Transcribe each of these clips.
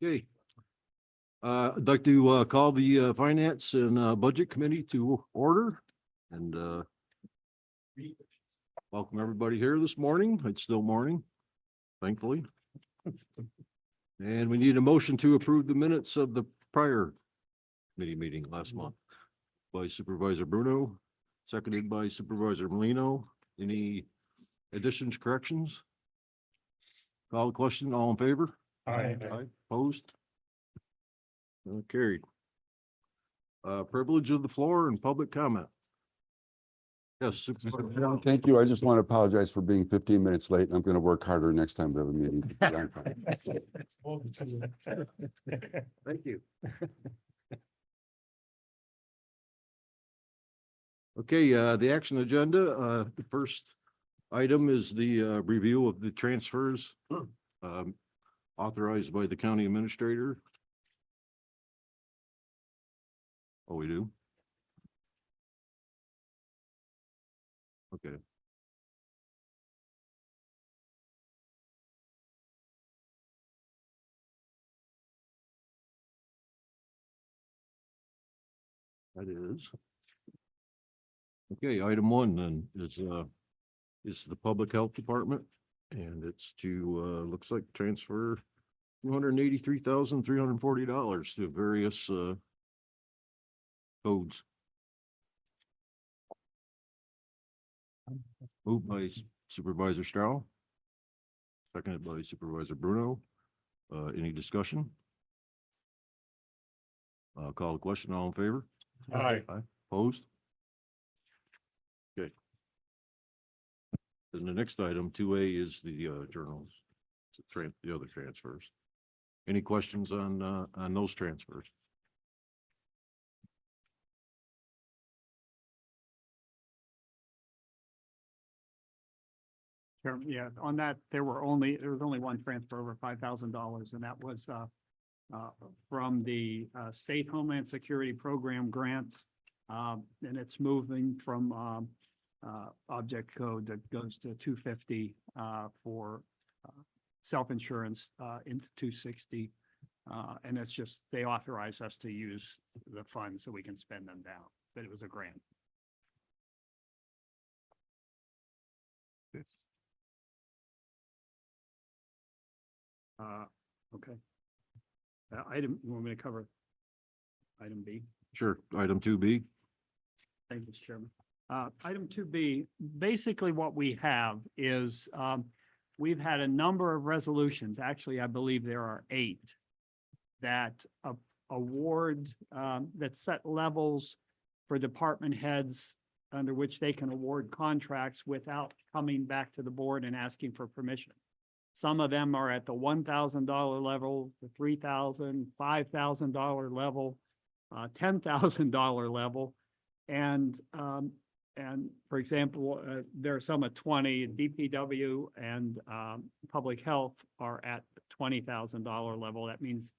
Okay. I'd like to call the Finance and Budget Committee to order and welcome everybody here this morning. It's still morning, thankfully. And we need a motion to approve the minutes of the prior committee meeting last month by Supervisor Bruno, seconded by Supervisor Molino. Any additions, corrections? Call the question, all in favor? Aye. Opposed? Carried. Privilege of the floor and public comment. Yes. Supervisor Brown. Thank you. I just want to apologize for being 15 minutes late. I'm going to work harder next time we have a meeting. Thank you. Okay, the action agenda, the first item is the review of the transfers authorized by the county administrator. Oh, we do? Okay. That is. Okay, item one then is the Public Health Department, and it's to looks like transfer $283,340 to various codes. Moved by Supervisor Stroud. Seconded by Supervisor Bruno. Any discussion? Call the question, all in favor? Aye. Opposed? Okay. Then the next item, 2A, is the journals, the other transfers. Any questions on those transfers? Sure. Yeah, on that, there was only one transfer over $5,000, and that was from the State Homeland Security Program grant. And it's moving from object code that goes to 250 for self-insurance into 260. And it's just, they authorize us to use the funds so we can spend them down, but it was a grant. Okay. Item, you want me to cover item B? Sure. Item 2B. Thank you, Mr. Chairman. Item 2B, basically what we have is, we've had a number of resolutions. Actually, I believe there are 8 that award, that set levels for department heads under which they can award contracts without coming back to the board and asking for permission. Some of them are at the $1,000 level, the $3,000, $5,000 level, $10,000 level. And for example, there are some at 20, DPW and public health are at the $20,000 level. That means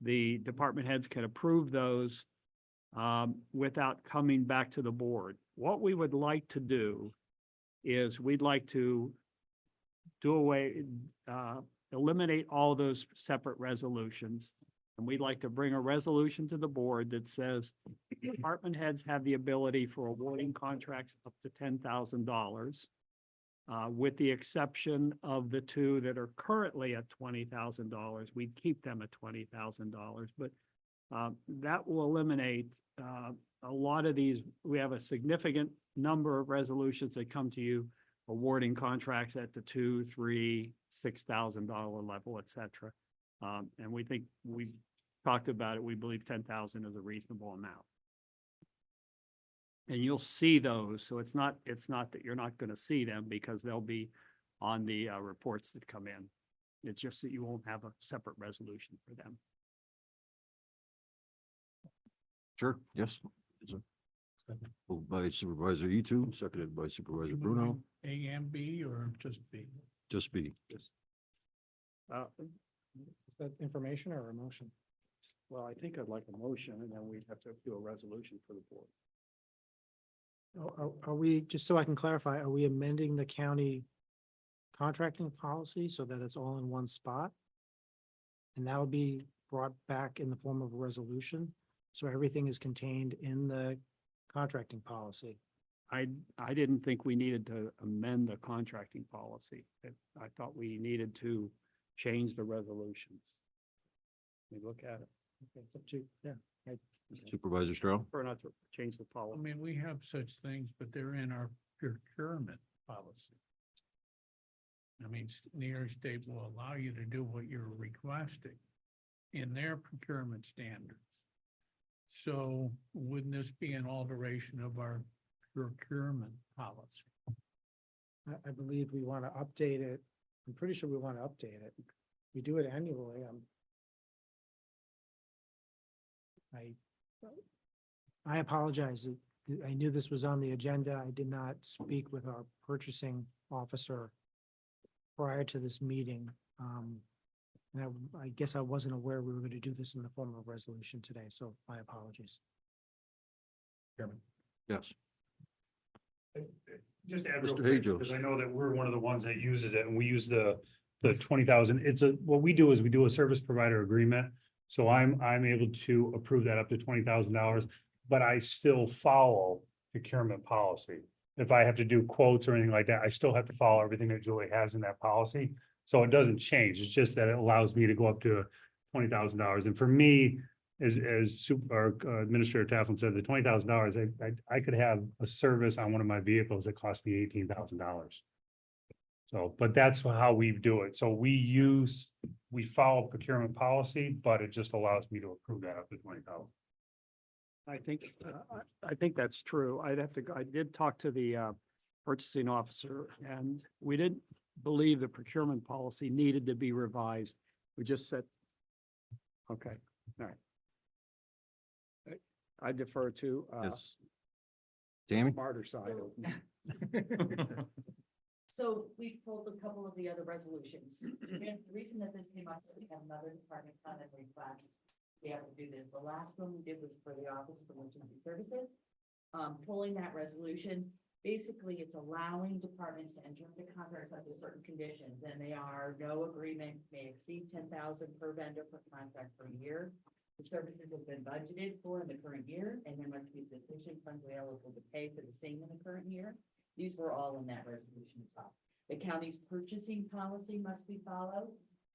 the department heads can approve those without coming back to the board. What we would like to do is we'd like to eliminate all those separate resolutions. And we'd like to bring a resolution to the board that says department heads have the ability for awarding contracts up to $10,000, with the exception of the 2 that are currently at $20,000. We'd keep them at $20,000, but that will eliminate a lot of these. We have a significant number of resolutions that come to you awarding contracts at the $2,000, $3,000, $6,000 level, et cetera. And we think we talked about it. We believe 10,000 is a reasonable amount. And you'll see those. So it's not that you're not going to see them because they'll be on the reports that come in. It's just that you won't have a separate resolution for them. Sure. Yes. Moved by Supervisor Etu, seconded by Supervisor Bruno. A and B or just B? Just B. Is that information or a motion? Well, I think I'd like a motion and then we'd have to do a resolution for the board. Are we, just so I can clarify, are we amending the county contracting policy so that it's all in one spot? And that'll be brought back in the form of a resolution. So everything is contained in the contracting policy. I didn't think we needed to amend the contracting policy. I thought we needed to change the resolutions. We look at it. Okay, it's up to, yeah. Supervisor Stroh? Or not to change the I policy. mean, we have such things, but they're in our procurement policy. I mean, New York State will allow you to do what you're requesting in their procurement standards. So wouldn't this be an alteration of our procurement policy? I believe we want to update it. I'm pretty sure we want to update it. We do it annually. I apologize. I knew this was on the agenda. I did not speak with our purchasing officer prior to this meeting. And I guess I wasn't aware we were going to do this in the form of resolution today, so my apologies. Yes. Just to add real Mr. quick, Hajos. because I know that we're one of the ones that uses it and we use the 20,000. What we do is we do a service provider agreement. So I'm able to approve that up to $20,000, but I still follow procurement policy. If I have to do quotes or anything like that, I still have to follow everything that Julie has in that policy. So it doesn't change. It's just that it allows me to go up to $20,000. And for me, as Administrator Tafflin said, the $20,000, I could have a service on one of my vehicles that cost me $18,000. So, but that's how we do it. So we follow procurement policy, but it just allows me to approve that up to 20,000. I think that's true. I did talk to the purchasing officer and we didn't believe the procurement policy needed to be revised. We just said, okay, all right. I defer to Yes. Tammy? smarter side of So we pulled a couple of the other resolutions. And the reason that this came up is we have another department come and request to be able to do this. The last one we did was for the Office of Emergency Services. Pulling that resolution, basically it's allowing departments to enter into contracts under certain conditions, and they are no agreement may exceed 10,000 per vendor per contract per year. The services have been budgeted for in the current year, and there must be sufficient funds available to pay for the same in the current year. These were all in that resolution as well. The county's purchasing policy must be followed.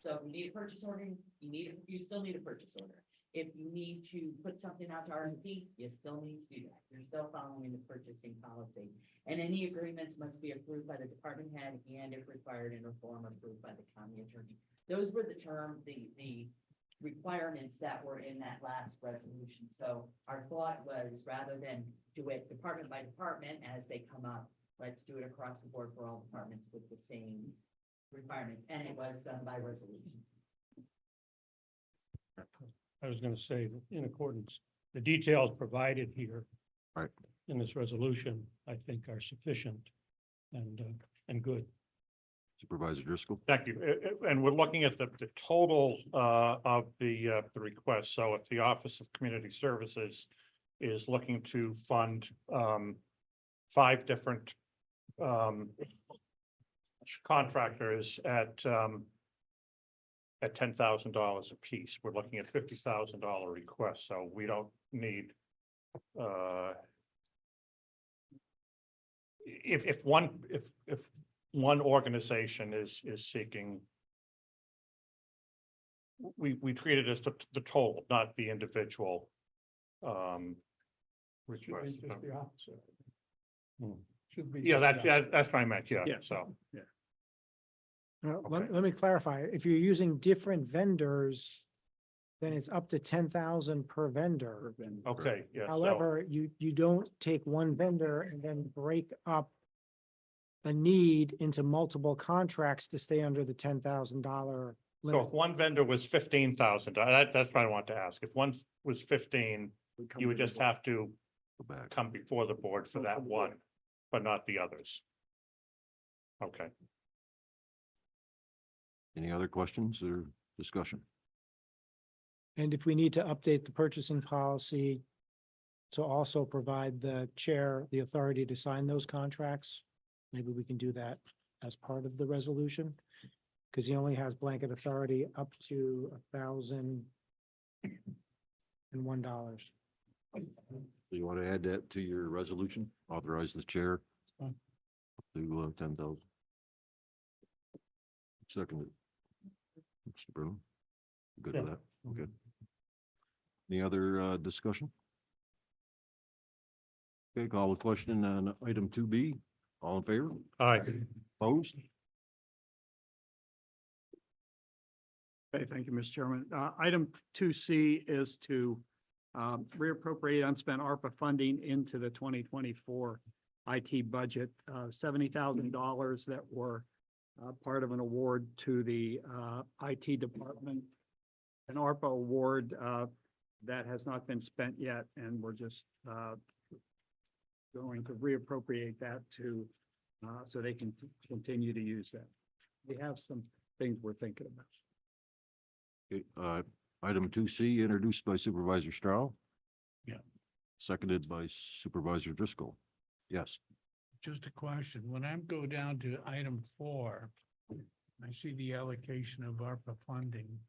So if you need a purchase order, you still need a purchase order. If you need to put something out to RFP, you still need to do that. You're still following the purchasing policy. And any agreements must be approved by the department head and if required in a form approved by the county attorney. Those were the requirements that were in that last resolution. So our thought was rather than do it department by department as they come up, let's do it across the board for all departments with the same requirements. And it was done by resolution. I was gonna say, in accordance, the details provided here. Right. In this resolution, I think are sufficient and good. Supervisor Driscoll? Thank you. And we're looking at the total of the request. So if the Office of Community Services is looking to fund 5 different contractors at $10,000 a piece, we're looking at $50,000 request. So we don't need if one organization is seeking, we treat it as the total, not the individual request. Just the opposite. Hmm. Should be. Yeah, just the that's what I meant, yeah, Yeah. so. Let Okay. me clarify. If you're using different vendors, then it's up to 10,000 per vendor. Okay, yeah. so- However, you don't take one vendor and then break up a need into multiple contracts to stay under the $10,000 So limit. if one vendor was 15,000, that's what I want to ask. If one was 15, you would just have to Go back. come before the board for that one, but not the others. Okay. Any other questions or discussion? And if we need to update the purchasing policy to also provide the chair the authority to sign those contracts, maybe we can do that as part of the resolution. Because he only has blanket authority up to 1,000 and $1. Do you want to add that to your resolution? Authorize the chair fine. to 10,000. Seconded. Mr. Bruno? Good with that? Okay. Any other discussion? Okay, call the question on item 2B. All in favor? Aye. Opposed? Okay, thank you, Mr. Chairman. Item 2C is to reappropriate unspent ARPA funding into the 2024 IT budget, $70,000 that were part of an award to the IT department. An ARPA award that has not been spent yet, and we're just going to reappropriate that to, so they can continue to use that. We have some things we're thinking about. Okay, item 2C, introduced by Supervisor Straugh. Yeah. Seconded by Supervisor Driscoll. Yes. Just a question, when I go down to item 4, I see the allocation of ARPA funding.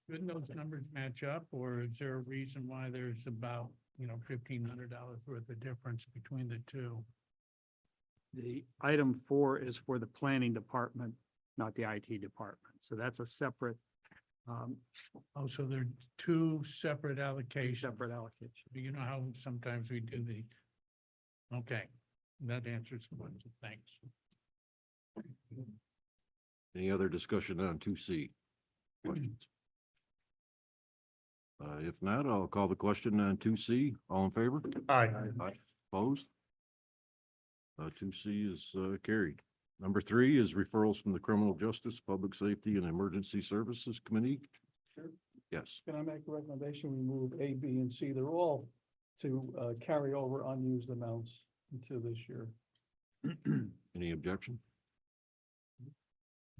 Couldn't those numbers match up, or is there a reason why there's about, $1,500 worth of difference between the two? The item 4 is for the planning department, not the IT department. So that's a separate, Oh, so they're two separate allocations. separate allocation. You know how sometimes we do the, okay, that answers the question, thanks. Any other discussion on 2C? Questions? If not, I'll call the question on 2C. All in favor? Aye. Opposed? 2C is carried. Number 3 is referrals from the Criminal Justice, Public Safety, and Emergency Services Committee. Sure. Yes. Can I make a recommendation? We move A, B, and C. They're all to carry over unused amounts into this year. Any objection?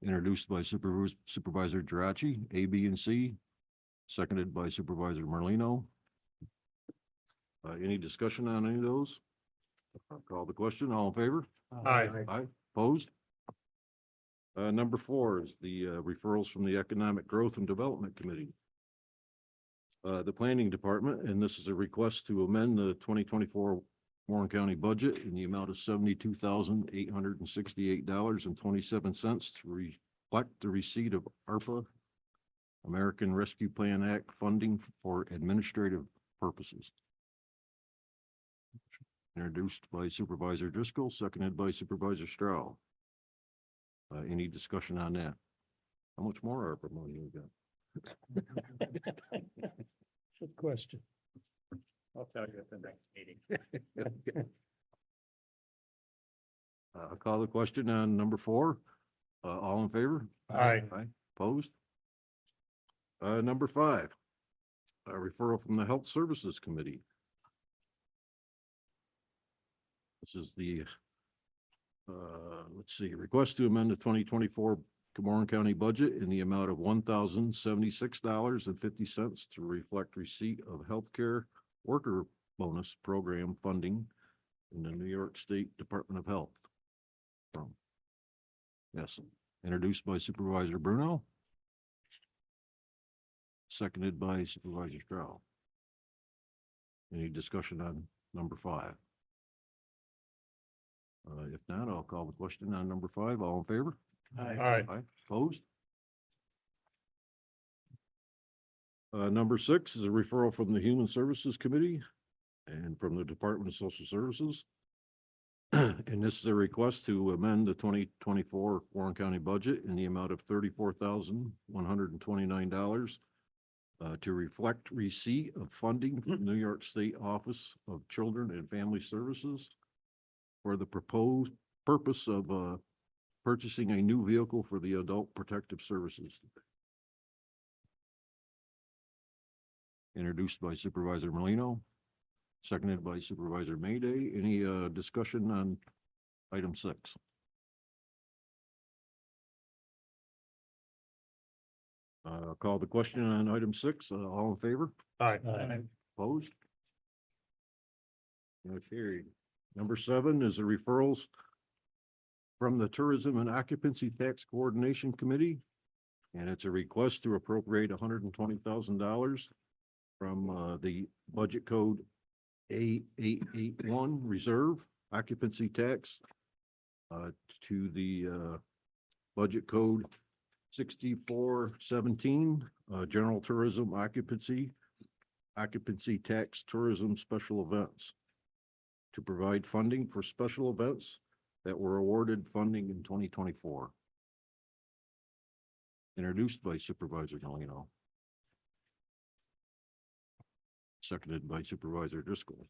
Introduced by Supervisor Geraci, A, B, and C, seconded by Supervisor Merlino. Any discussion on any of those? I'll call the question. All in favor? Aye. Aye. Opposed? Number 4 is the referrals from the Economic Growth and Development Committee. The Planning Department, and this is a request to amend the 2024 Warren County budget in the amount of $72,868.27 to reflect the receipt of ARPA, American Rescue Plan Act funding for administrative purposes. Introduced by Supervisor Driscoll, seconded by Supervisor Straugh. Any discussion on that? How much more ARPA money we got? Good question. I'll tell you at the next meeting. I'll call the question on number 4. All in favor? Aye. Opposed? Number 5, a referral from the Health Services Committee. This is the, let's see, request to amend the 2024 Warren County budget in the amount of $1,076.50 to reflect receipt of healthcare worker bonus program funding in the New York State Department of Health. Yes, introduced by Supervisor Bruno. Seconded by Supervisor Straugh. Any discussion on number 5? If not, I'll call the question on number 5. All in favor? Aye. Opposed? Number 6 is a referral from the Human Services Committee and from the Department of Social Services. And this is a request to amend the 2024 Warren County budget in the amount of $34,129 to reflect receipt of funding from New York State Office of Children and Family Services for the proposed purpose of purchasing a new vehicle for the Adult Protective Services. Introduced by Supervisor Merlino, seconded by Supervisor Mayday. Any discussion on item 6? Call the question on item 6. All in favor? Aye. Opposed? Carried. Number 7 is the referrals from the Tourism and Occupancy Tax Coordination Committee And it's a request to appropriate $120,000 from the budget code A881 reserve occupancy tax to the budget code 6417 general tourism occupancy tax tourism special events to provide funding for special events that were awarded funding in 2024. Introduced by Supervisor Galino. Seconded by Supervisor Driscoll.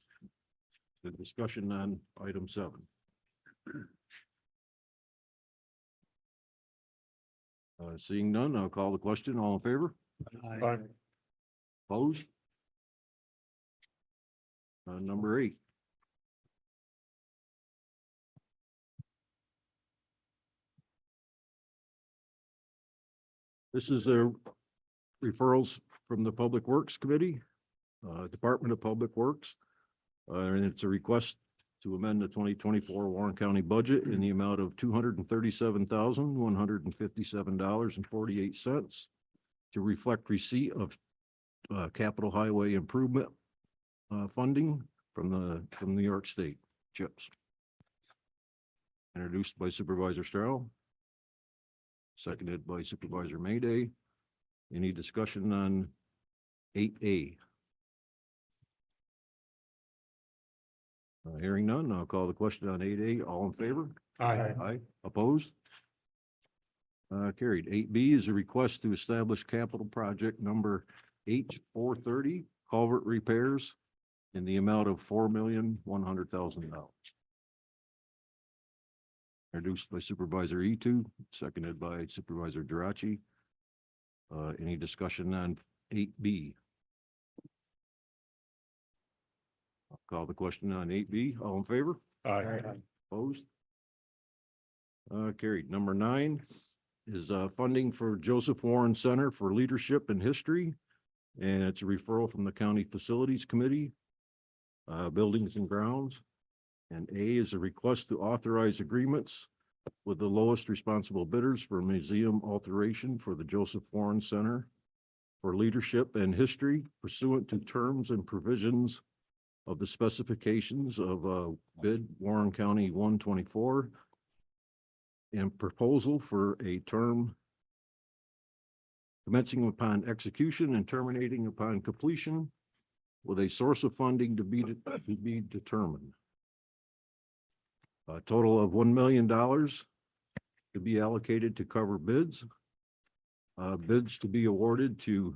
The discussion on item 7. Seeing none, I'll call the question. All in favor? Aye. Opposed? Number 8. This is a referrals from the Public Works Committee, Department of Public Works. And it's a request to amend the 2024 Warren County budget in the amount of $237,157.48 to reflect receipt of capital highway improvement funding from New York State CHIPS. Introduced by Supervisor Stroh. Seconded by Supervisor Mayday. Any discussion on 8A? Hearing none, I'll call the question on 8A. All in favor? Aye. Opposed? Carried. 8B is a request to establish capital project number H430 culvert repairs in the amount of $4,100,000. Introduced by Supervisor Etu, seconded by Supervisor Dirachi. Any discussion on 8B? I'll call the question on 8B. All in favor? Aye. Opposed? Carried. Number 9 is funding for Joseph Warren Center for Leadership and History. And it's a referral from the County Facilities Committee, Buildings and Grounds. And A is a request to authorize agreements with the lowest responsible bidders for museum alteration for the Joseph Warren Center for Leadership and History pursuant to terms and provisions of the specifications of bid Warren County 124 and proposal for a term commencing upon execution and terminating upon completion with a source of funding to be determined. A total of $1 million to be allocated to cover bids. Bids to be awarded to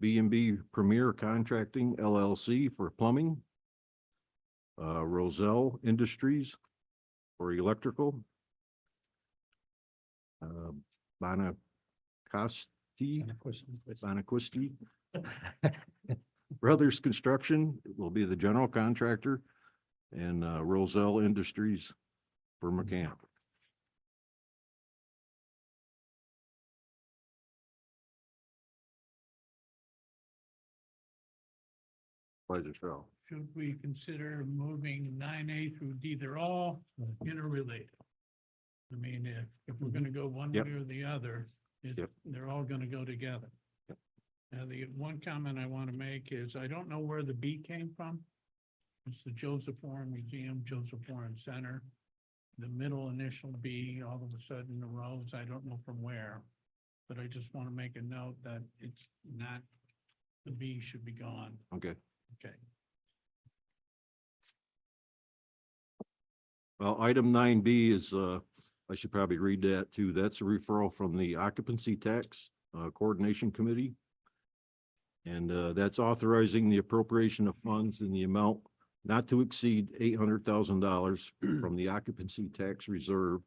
B&B Premier Contracting LLC for plumbing. Roselle Industries for electrical. Bonaquisti Brothers Construction will be the general contractor, and Roselle Industries for mechanical. Pleasure, Cheryl. Should we consider moving 9A through D? They're all interrelated. I mean, if we're gonna go one way Yep. or the other, Yep. they're all gonna go together. Yep. Now, the one comment I want to make is I don't know where the B came from. It's the Joseph Warren Museum, Joseph Warren Center. The middle initial B, all of a sudden arose, I don't know from where. But I just want to make a note that it's not, the B should be gone. Okay. Okay. Well, item 9B is, I should probably read that too. That's a referral from the Occupancy Tax Coordination Committee. And that's authorizing the appropriation of funds in the amount not to exceed $800,000 from the Occupancy Tax Reserve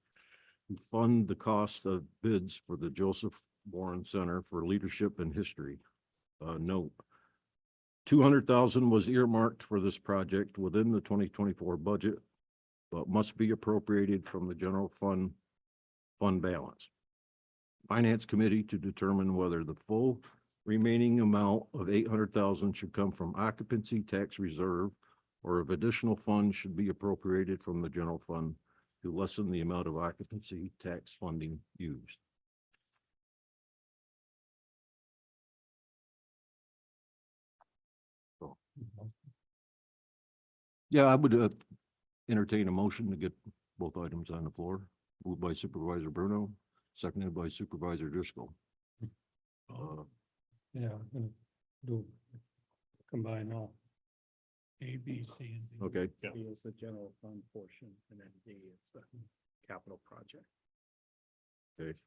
to fund the cost of bids for the Joseph Warren Center for Leadership and History. Note, $200,000 was earmarked for this project within the 2024 budget, but must be appropriated from the general fund balance. Finance Committee to determine whether the full remaining amount of $800,000 should come from occupancy tax reserve or if additional funds should be appropriated from the general fund to lessen the amount of occupancy tax funding used. Yeah, I would entertain a motion to get both items on the floor. Moved by Supervisor Bruno, seconded by Supervisor Driscoll. Yeah, I'm gonna do combine all. A, B, C, and D. Okay, Yeah. C is the general fund portion, and then D is the capital project. okay.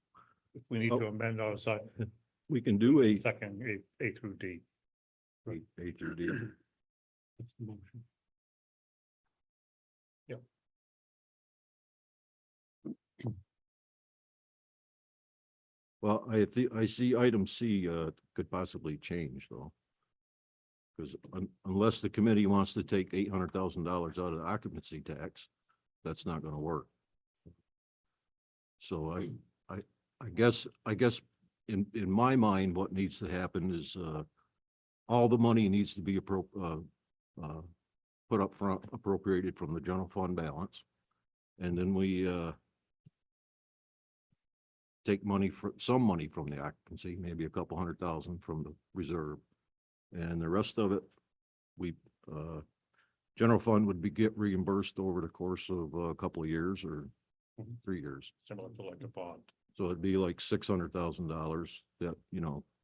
If we need to amend our side, We can do a second, A through D. A through D. That's the motion. Well, I see item C, could possibly change though. Because unless the committee wants to take $800,000 out of the occupancy tax, that's not gonna work. So I guess in my mind, what needs to happen is, all the money needs to be put up front, appropriated from the general fund balance. And then we, take some money from the occupancy, maybe a couple $100,000 from the reserve. And the rest of it, we, general fund would get reimbursed over the course of a couple of years or 3 years. Similar to like a bond. So it'd be like $600,000 that,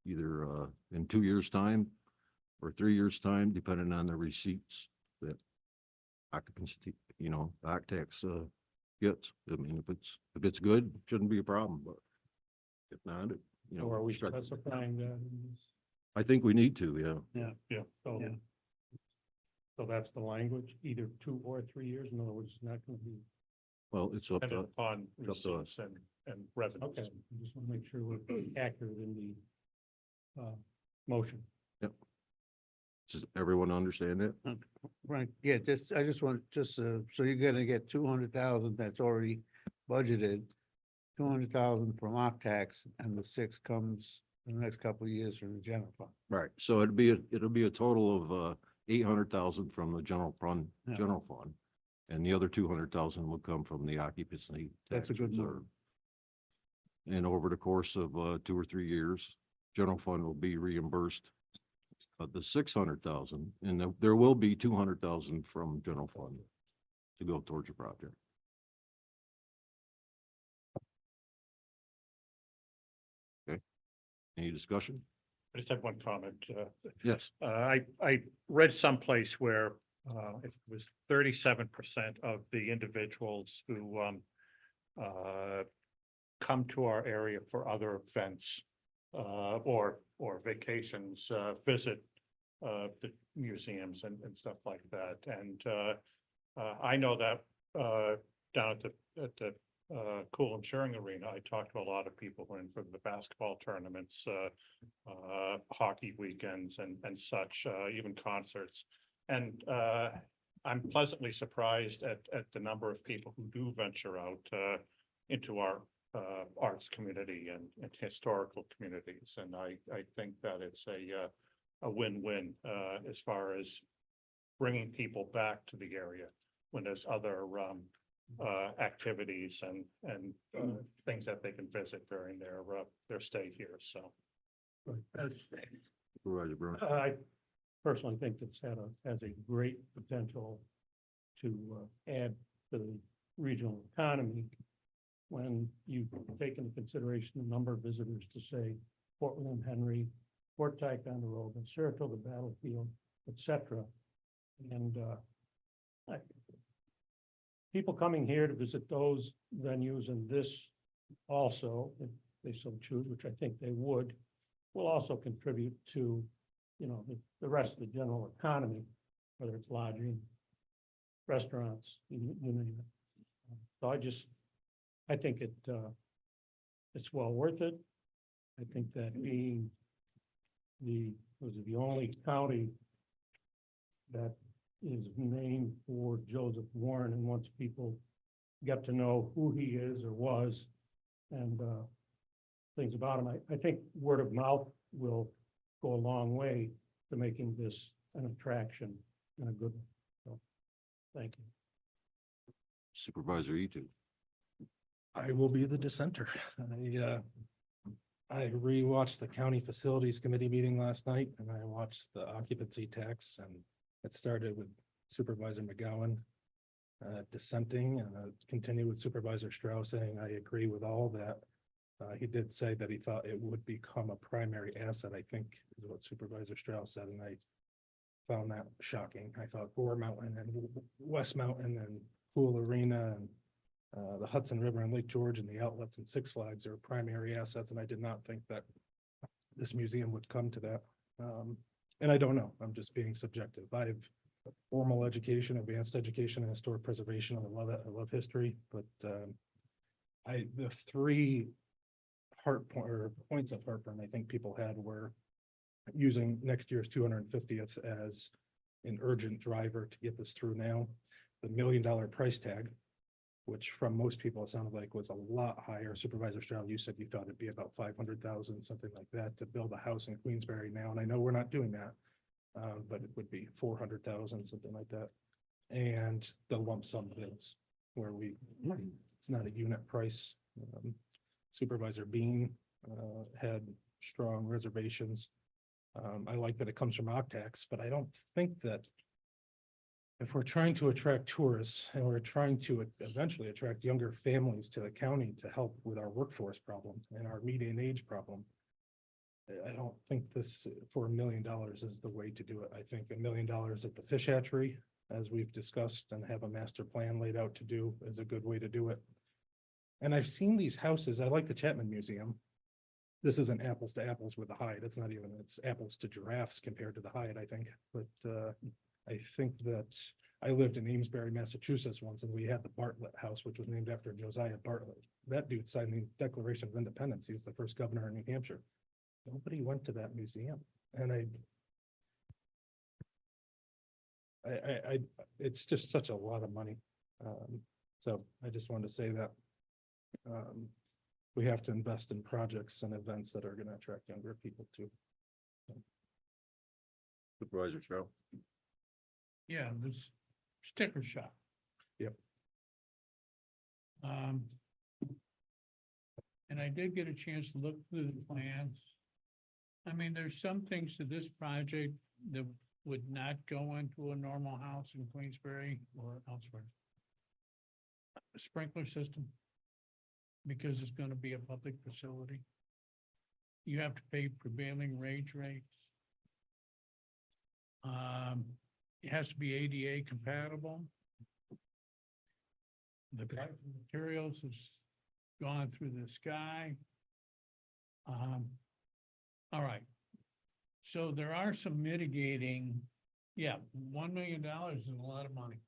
either, in 2 years' time or 3 years' time, depending on the receipts that occupancy, OC tax, gets. I mean, if it's good, it shouldn't be a problem, but if not, Or are we start- specifying that in this? I think we need to, yeah. Yeah. So, so that's the language, either 2 or 3 years. In other words, it's not gonna be, Well, it's up Dependent to, upon up to receipts and revenues. okay, I just wanna make sure we're accurate in the motion. does everyone understand it? Right, yeah, I just want, so you're gonna get 200,000 that's already budgeted. 200,000 from op tax and the 6 comes in the next couple of years from the general fund. Right, so it'll be a total of, 800,000 from the general fund, Yeah. and the other 200,000 will come from the occupancy That's a tax good move. reserve. And over the course of, 2 or 3 years, general fund will be reimbursed the 600,000, and there will be 200,000 from general fund to go towards the project. Okay, any discussion? I just have one comment. Yes. I read someplace where it was 37% of the individuals who come to our area for other events or vacations, visit the museums and stuff like that. And I know that down at the Cool and Cheering Arena, I talked to a lot of people who are in for the basketball tournaments, hockey weekends and such, even concerts. And I'm pleasantly surprised at the number of people who do venture out into our arts community and historical communities. And I think that it's a win-win as far as bringing people back to the area when there's other activities and things that they can visit during their stay here. So Supervisor Bruno. I personally think this has a great potential to add to the regional economy when you take into consideration the number of visitors to, say, Fort William Henry, Fort Ticonderoga, Saratoga Battlefield, etc. And people coming here to visit those venues and this also, if they so choose, which I think they would, will also contribute to, the rest of the general economy, whether it's lodging, restaurants, you name it. So I think it's well worth it. I think that being the only county that is named for Joseph Warren, and once people get to know who he is or was and things about him, I think word of mouth will go a long way to making this an attraction and a good one. So, thank you. Supervisor Etu. I will be the dissenter. I rewatched the county facilities committee meeting last night and I watched the occupancy tax and it started with Supervisor McGowan dissenting, and continue with Supervisor Strauss saying, I agree with all that. He did say that he thought it would become a primary asset, I think is what Supervisor Strauss said, and I found that shocking. I thought Gore Mountain and West Mountain and Pool Arena and the Hudson River and Lake George and the outlets and Six Flags are primary assets, and I did not think that this museum would come to that. And I don't know, I'm just being subjective. I have formal education, advanced education and historic preservation, and I love it, I love history, but the three points of heartburn I think people had were using next year's 250th as an urgent driver to get this through now. The $1 million price tag, which from most people it sounded like was a lot higher. Supervisor Stroud, you said you thought it'd be about 500,000, something like that, to build a house in Queensbury now. And I know we're not doing that, but it would be 400,000, something like that. And the lump sum bids where it's not a unit price. Supervisor Bean had strong reservations. I like that it comes from Octax, but I don't think that if we're trying to attract tourists and we're trying to eventually attract younger families to the county to help with our workforce problem and our median age problem, I don't think this for $1 million is the way to do it. I think $1 million at the fish hatchery, as we've discussed and have a master plan laid out to do, is a good way to do it. And I've seen these houses. I like the Chapman Museum. This isn't apples to apples with the Hyde. It's not even, it's apples to giraffes compared to the Hyde, I think. But I think that I lived in Amesbury, Massachusetts once, and we had the Bartlett House, which was named after Josiah Bartlett. That dude signed the Declaration of Independence. He was the first governor in New Hampshire. Nobody went to that museum. And it's just such a lot of money. So I just wanted to say that we have to invest in projects and events that are going to attract younger people too. Supervisor Stroud. Yeah, this sticker shop. Yep. And I did get a chance to look through the plans. I mean, there's some things to this project that would not go into a normal house in Queensbury or elsewhere. A sprinkler system, because it's gonna be a public facility. You have to pay prevailing wage rates. It has to be ADA compatible. The price of materials has gone through the sky. All right. So there are some mitigating, yeah, $1 million is a lot of money.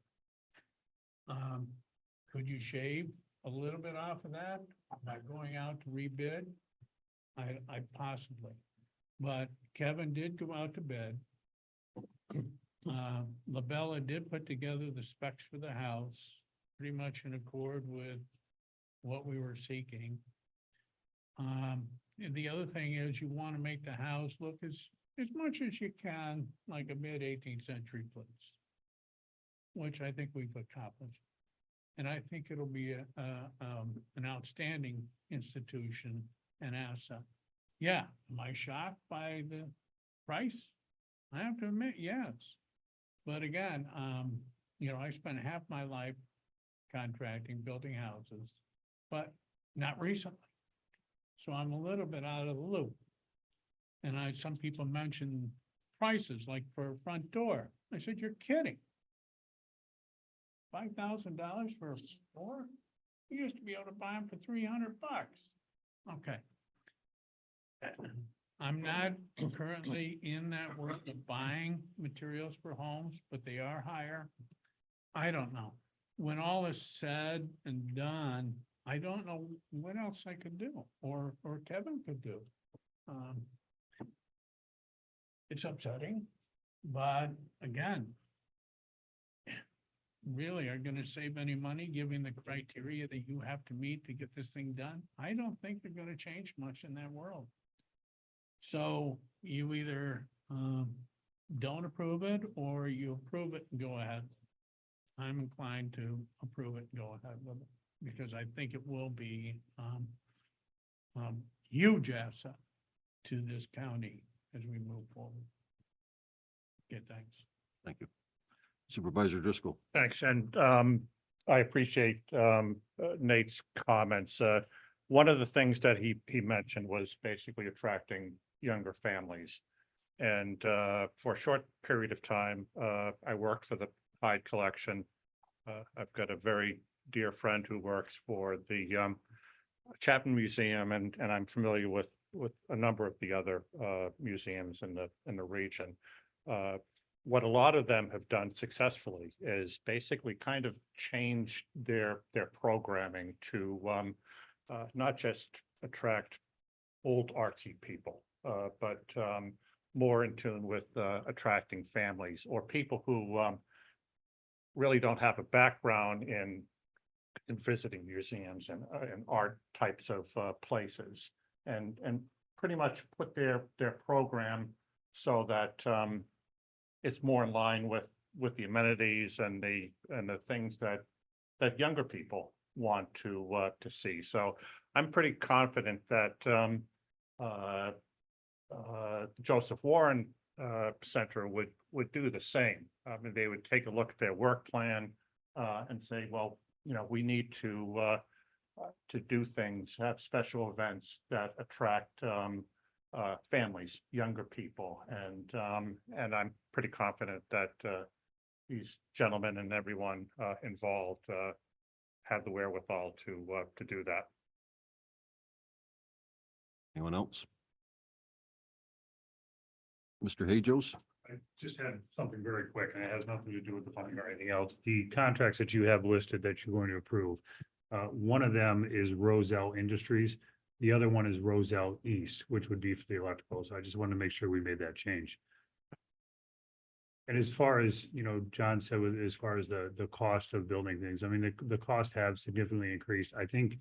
Could you shave a little bit off of that by going out to rebid? I possibly, but Kevin did go out to bid. Labella did put together the specs for the house, pretty much in accord with what we were seeking. And the other thing is you want to make the house look as much as you can like a mid-18th century place, which I think we've accomplished. And I think it'll be an outstanding institution and asset. Yeah, am I shocked by the price? I have to admit, yes. But again, I spent half my life contracting, building houses, but not recently. So I'm a little bit out of the loop. And some people mentioned prices like for a front door. I said, you're kidding. $5,000 for a door? You used to be able to buy them for $300. Okay. I'm not currently in that world of buying materials for homes, but they are higher. I don't know. When all is said and done, I don't know what else I could do or Kevin could do. It's upsetting, but again, really are going to save any money given the criteria that you have to meet to get this thing done? I don't think they're going to change much in that world. So you either don't approve it or you approve it and go ahead. I'm inclined to approve it and go ahead with it because I think it will be huge asset to this county as we move forward. Okay, thanks. Thank you. Supervisor Driscoll. Thanks, and I appreciate Nate's comments. One of the things that he mentioned was basically attracting younger families. And for a short period of time, I worked for the Hyde Collection. I've got a very dear friend who works for the Chapman Museum, and I'm familiar with a number of the other museums in the region. What a lot of them have done successfully is basically kind of change their programming to not just attract old artsy people, but more in tune with attracting families or people who really don't have a background in visiting museums and art types of places, and pretty much put their program so that it's more in line with the amenities and the things that younger people want to see. So I'm pretty confident that Joseph Warren Center would do the same. I mean, they would take a look at their work plan and say, well, you know, we need to do things, have special events that attract families, younger people, and I'm pretty confident that these gentlemen and everyone involved have the wherewithal to do that. Anyone else? Mr. Hajos? I just had something very quick, and it has nothing to do with the funding or anything else. The contracts that you have listed that you're going to approve, one of them is Roselle Industries. The other one is Roselle East, which would be for the electrical. So I just wanted to make sure we made that change. And as far as, you know, John said, as far as the cost of building things, I mean, the cost have significantly increased. I think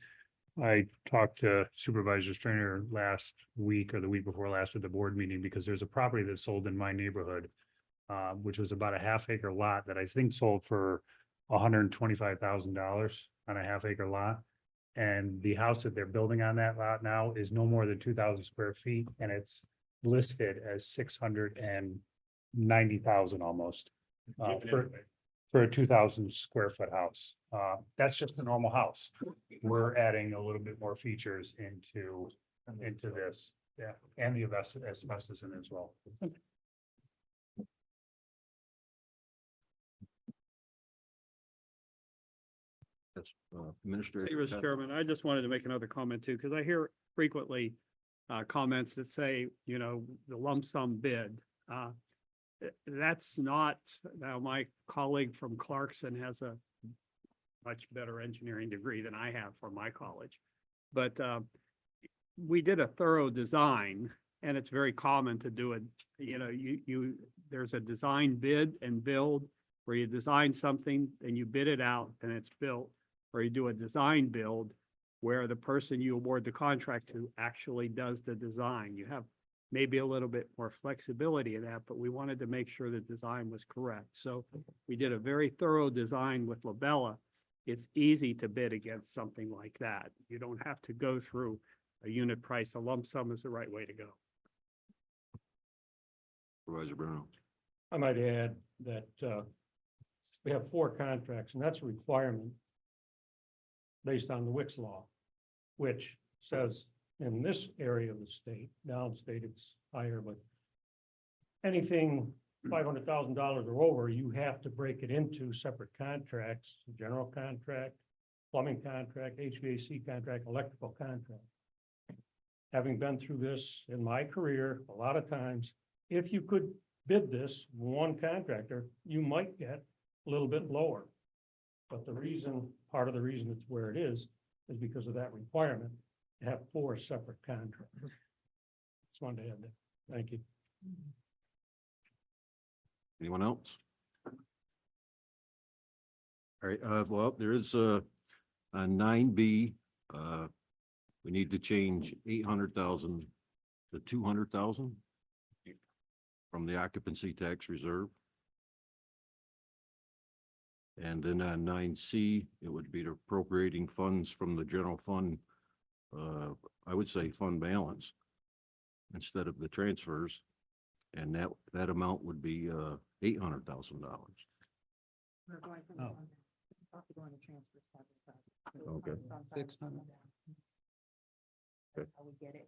I talked to Supervisor Strainer last week or the week before last at the board meeting, because there's a property that sold in my neighborhood, which was about a half-acre lot that I think sold for $125,000 on a half-acre lot. And the house that they're building on that lot now is no more than 2,000 square feet, and it's listed as 690,000 almost for a 2,000 square foot house. That's just a normal house. We're adding a little bit more features into this, yeah, and the asbestos in it as well. Yes, Administrator. Hey, Mr. Chairman, I just wanted to make another comment too, because I hear frequently comments that say, you know, the lump sum bid. That's not, now my colleague from Clarkson has a much better engineering degree than I have from my college. But we did a thorough design, and it's very common to do it. You know, there's a design bid and build where you design something and you bid it out and it's built, or you do a design build where the person you award the contract to actually does the design. You have maybe a little bit more flexibility in that, but we wanted to make sure the design was correct. So we did a very thorough design with Labella. It's easy to bid against something like that. You don't have to go through a unit price. A lump sum is the right way to go. Supervisor Bruno. I might add that we have 4 contracts, and that's a requirement based on the Wicks law, which says in this area of the state, downstate it's higher, but anything $500,000 or over, you have to break it into separate contracts: general contract, plumbing contract, HVAC contract, electrical contract. Having been through this in my career, a lot of times, if you could bid this one contractor, you might get a little bit lower. But part of the reason it's where it is because of that requirement to have 4 separate contracts. Just wanted to add that. Thank you. Anyone else? All right, well, there is a 9B. We need to change 800,000 to 200,000 from the occupancy tax reserve. And then on 9C, it would be appropriating funds from the general fund, I would say fund balance instead of the transfers. And that amount would be $800,000. We're going from. Oh. Going to transfer. Okay. 600. Okay. How we get it.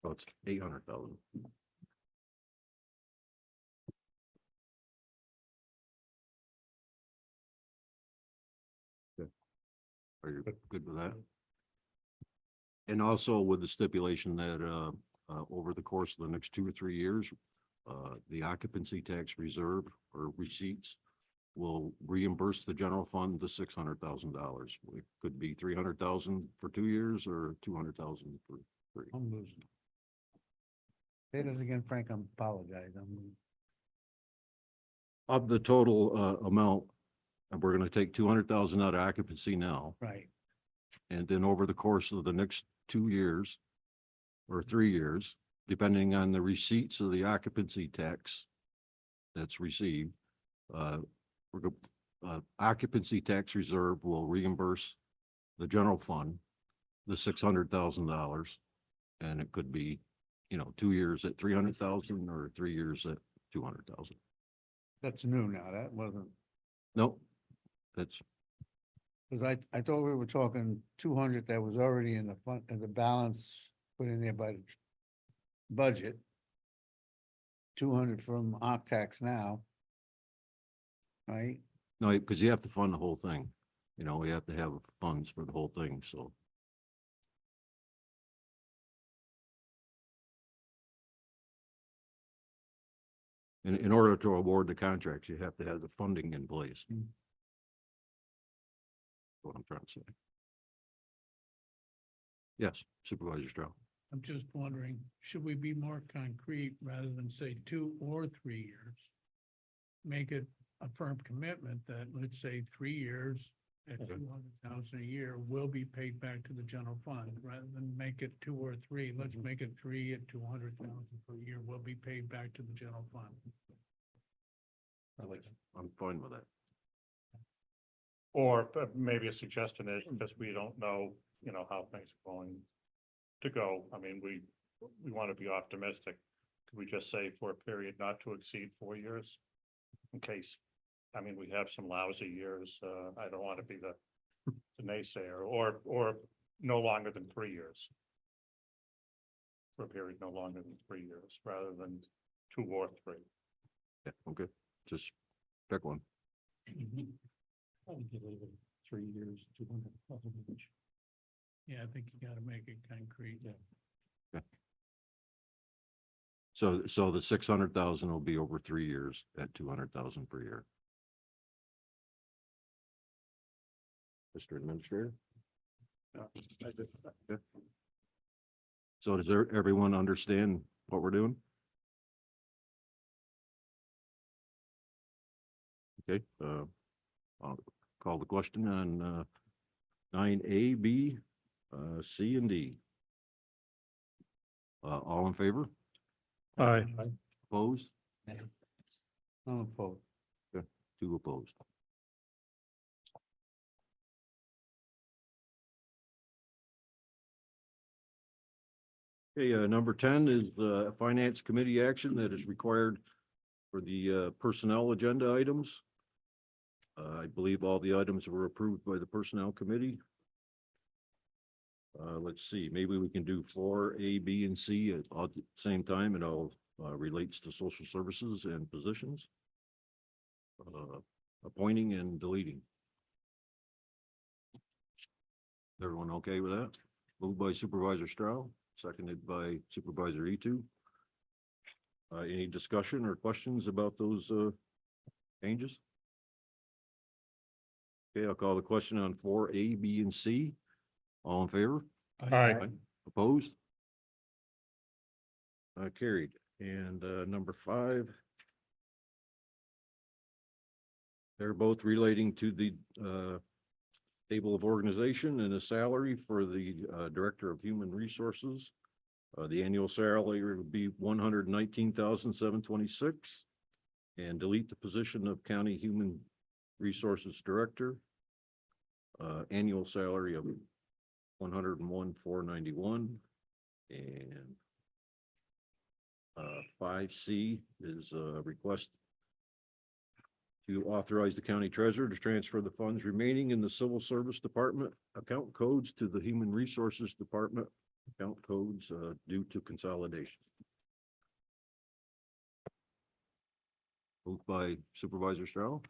Oh, it's 800,000. Okay. Are you good with that? And also with the stipulation that, over the course of the next 2 or 3 years, the occupancy tax reserve or receipts will reimburse the general fund the $600,000. It could be 300,000 for 2 years or 200,000 for 3. I'm losing. Say that again, Frank, I apologize. Of the total, amount, and we're gonna take 200,000 out of occupancy now, Right. and then over the course of the next 2 years or 3 years, depending on the receipts of the occupancy tax that's received, occupancy tax reserve will reimburse the general fund the $600,000. And it could be, 2 years at 300,000 or 3 years at 200,000. That's new now. That wasn't, Nope, that's, because I thought we were talking 200 that was already in the fund, in the balance put in there by the budget. 200 from tax now. Right? no, because you have to fund the whole thing. We have to have funds for the whole thing, so. In order to award the contracts, you have to have the funding in place. Mm. What I'm trying to say. Yes, Supervisor Stroud. I'm just wondering, should we be more concrete rather than say 2 or 3 years? Make it a firm commitment that, let's say, 3 years at Okay. 200,000 a year will be paid back to the general fund, rather than make it 2 or 3. Let's make it 3 at 200,000 per year will be paid back to the general fund. I'm fine with that. Or maybe a suggestion is, because we don't know, how things are going to go. I mean, we want to be optimistic. Could we just say for a period not to exceed 4 years? In case, we have some lousy years. I don't want to be the naysayer, or no longer than 3 years. For a period no longer than 3 years, rather than 2 or 3. Yeah, okay, just pick one. Probably give it 3 years, 200,000 each. Yeah, I think you gotta make it concrete. Yeah. So the 600,000 will be over 3 years at 200,000 per year. Mr. Administrator? Okay. So does everyone understand what we're doing? Okay, I'll call the question on 9A, B, C, and D. All in favor? Aye. Opposed? I'm opposed. 2 opposed. Okay, number 10 is the Finance Committee action that is required for the personnel agenda items. I believe all the items were approved by the Personnel Committee. Let's see, maybe we can do 4A, B, and C at the same time. It all relates to social services and positions. Appointing and deleting. Everyone okay with that? Moved by Supervisor Stroud, seconded by Supervisor Etu. Any discussion or questions about those changes? Okay, I'll call the question on 4A, B, and C. All in favor? Aye. Opposed? Carried. And number 5. They're both relating to the table of organization and a salary for the Director of Human Resources. The annual salary would be $119,726, and delete the position of County Human Resources Director. Annual salary of $101,491, and 5C is a request to authorize the county treasurer to transfer the funds remaining in the civil service department account codes to the human resources department account codes due to consolidation. Moved by Supervisor Stroud,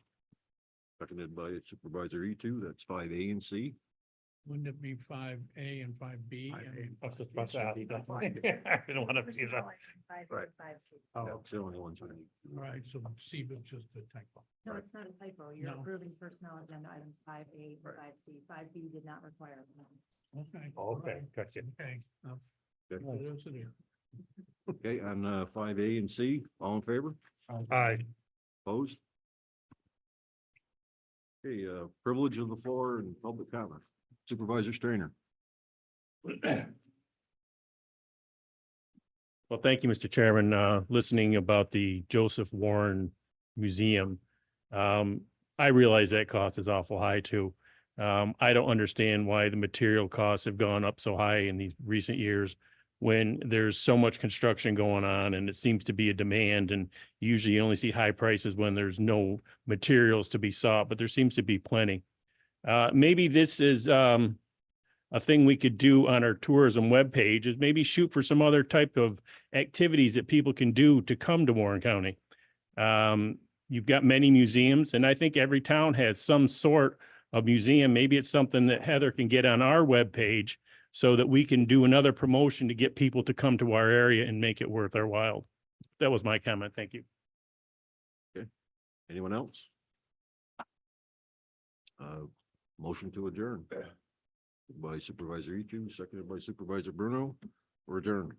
seconded by Supervisor E2. That's 5A and C. Wouldn't it be 5A and 5B? I was just about to ask that. I didn't want to be that. Right. Oh, That's the only ones we need. all right, so C was just a typo. No, it's not a typo. You're No. approving personnel agenda items 5A, 5C. 5B did not require. them. Okay. Okay, gotcha. Okay. Okay. Well, those are the- Okay, on 5A and C, all in favor? Aye. Opposed? Okay, privilege of the floor and public comment. Supervisor Strainer. Well, thank you, Mr. Chairman. Listening about the Joseph Warren Museum. I realize that cost is awful high too. I don't understand why the material costs have gone up so high in these recent years when there's so much construction going on and it seems to be a demand, and usually you only see high prices when there's no materials to be sought, but there seems to be plenty. Maybe this is a thing we could do on our tourism webpage, is maybe shoot for some other type of activities that people can do to come to Warren County. You've got many museums, and I think every town has some sort of museum. Maybe it's something that Heather can get on our webpage so that we can do another promotion to get people to come to our area and make it worth our while. That was my comment. Thank you. Anyone else? Motion to adjourn. By Supervisor E2, seconded by Supervisor Bruno. We're adjourned.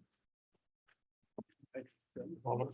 All the